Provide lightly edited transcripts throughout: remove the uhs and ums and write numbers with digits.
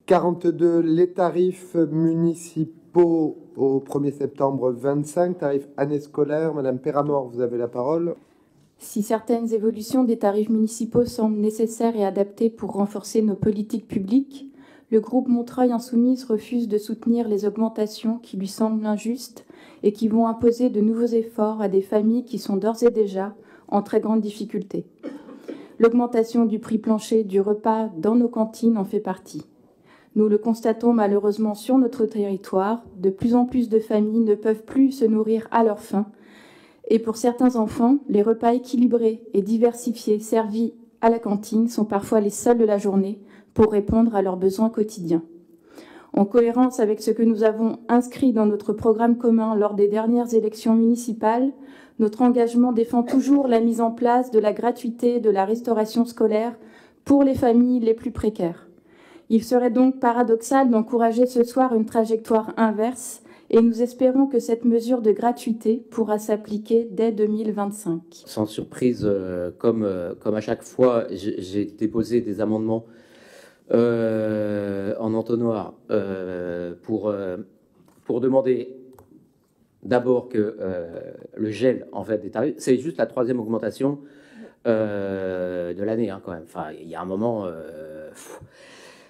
42, les tarifs municipaux au 1er septembre 25, tarifs année scolaire. Madame Péramort, vous avez la parole. Si certaines évolutions des tarifs municipaux semblent nécessaires et adaptées pour renforcer nos politiques publiques, le groupe Montreuil Insoumise refuse de soutenir les augmentations qui lui semblent injustes et qui vont imposer de nouveaux efforts à des familles qui sont d'ores et déjà en très grande difficulté. L'augmentation du prix plancher du repas dans nos cantines en fait partie. Nous le constatons malheureusement sur notre territoire, de plus en plus de familles ne peuvent plus se nourrir à leur faim. Et pour certains enfants, les repas équilibrés et diversifiés servis à la cantine sont parfois les seuls de la journée pour répondre à leurs besoins quotidiens. En cohérence avec ce que nous avons inscrit dans notre programme commun lors des dernières élections municipales, notre engagement défend toujours la mise en place de la gratuité de la restauration scolaire pour les familles les plus précaires. Il serait donc paradoxal d'encourager ce soir une trajectoire inverse et nous espérons que cette mesure de gratuité pourra s'appliquer dès 2025. Sans surprise, comme à chaque fois, j'ai déposé des amendements en entonnoir pour demander d'abord que le gel en fait des tarifs, c'est juste la 3e augmentation de l'année quand même. Enfin, il y a un moment,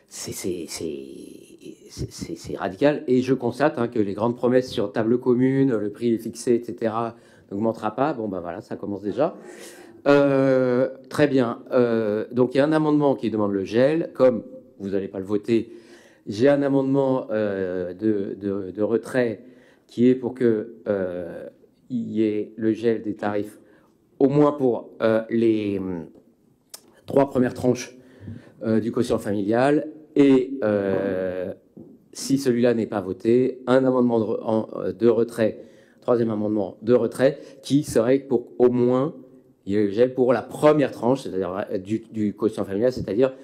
c'est radical. Et je constate que les grandes promesses sur table commune, le prix est fixé, etc., n'augmentera pas. Bon, ben voilà, ça commence déjà. Très bien. Donc, il y a un amendement qui demande le gel. Comme vous n'allez pas le voter, j'ai un amendement de retrait qui est pour que il y ait le gel des tarifs, au moins pour les 3 premières tranches du quotient familial. Et si celui-là n'est pas voté, un amendement de retrait, 3e amendement de retrait, qui serait pour au moins, il y a le gel pour la première tranche, c'est-à-dire du quotient familial, c'est-à-dire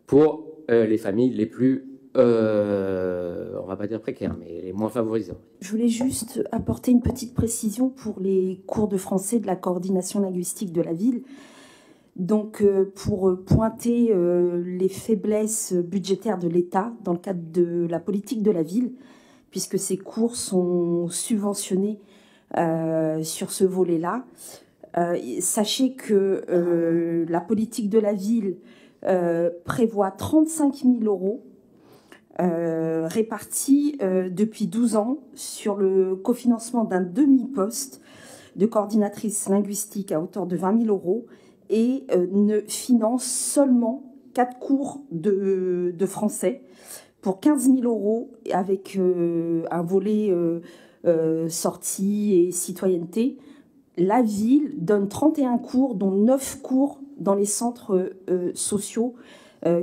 pour les familles les plus, on va pas dire précaires, mais les moins favorisées. Je voulais juste apporter une petite précision pour les cours de français de la coordination linguistique de la ville. Donc, pour pointer les faiblesses budgétaires de l'État dans le cadre de la politique de la ville, puisque ces cours sont subventionnés sur ce volet-là. Sachez que la politique de la ville prévoit 35 000 € répartis depuis 12 ans sur le cofinancement d'un demi-poste de coordinatrice linguistique à hauteur de 20 000 € et ne finance seulement 4 cours de français pour 15 000 € avec un volet sortie et citoyenneté. La ville donne 31 cours, dont 9 cours dans les centres sociaux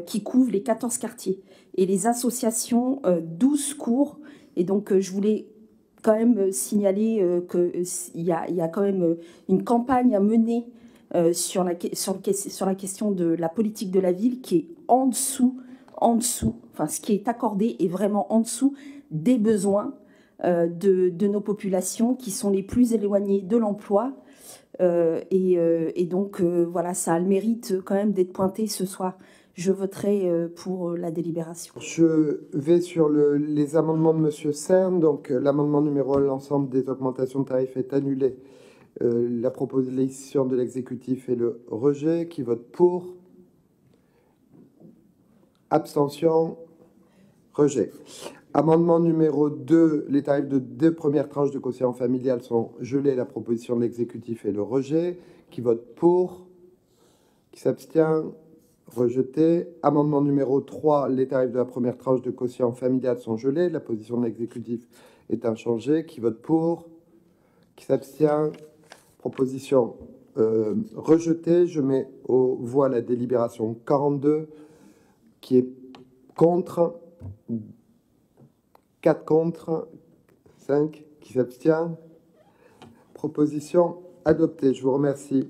qui couvrent les 14 quartiers. Et les associations, 12 cours. Et donc, je voulais quand même signaler qu'il y a quand même une campagne à mener sur la question de la politique de la ville qui est en dessous, enfin ce qui est accordé est vraiment en dessous des besoins de nos populations qui sont les plus éloignées de l'emploi. Et donc, voilà, ça a le mérite quand même d'être pointé ce soir. Je voterai pour la délibération. Je vais sur les amendements de M. Cern. Donc, l'amendement numéro 1, l'ensemble des augmentations de tarifs est annulé. La proposition de l'exécutif est le rejet. Qui vote pour? Abstention? Rejet. Amendement numéro 2, les tarifs de 2 premières tranches de quotient familial sont gelés. La proposition de l'exécutif est le rejet. Qui vote pour? Qui s'abstient? Rejeté. Amendement numéro 3, les tarifs de la première tranche de quotient familial sont gelés. La position de l'exécutif est inchangée. Qui vote pour? Qui s'abstient? Proposition rejetée. Je mets aux voix la délibération 42. Qui est contre? 4 contre, 5 qui s'abstient. Proposition adoptée. Je vous remercie.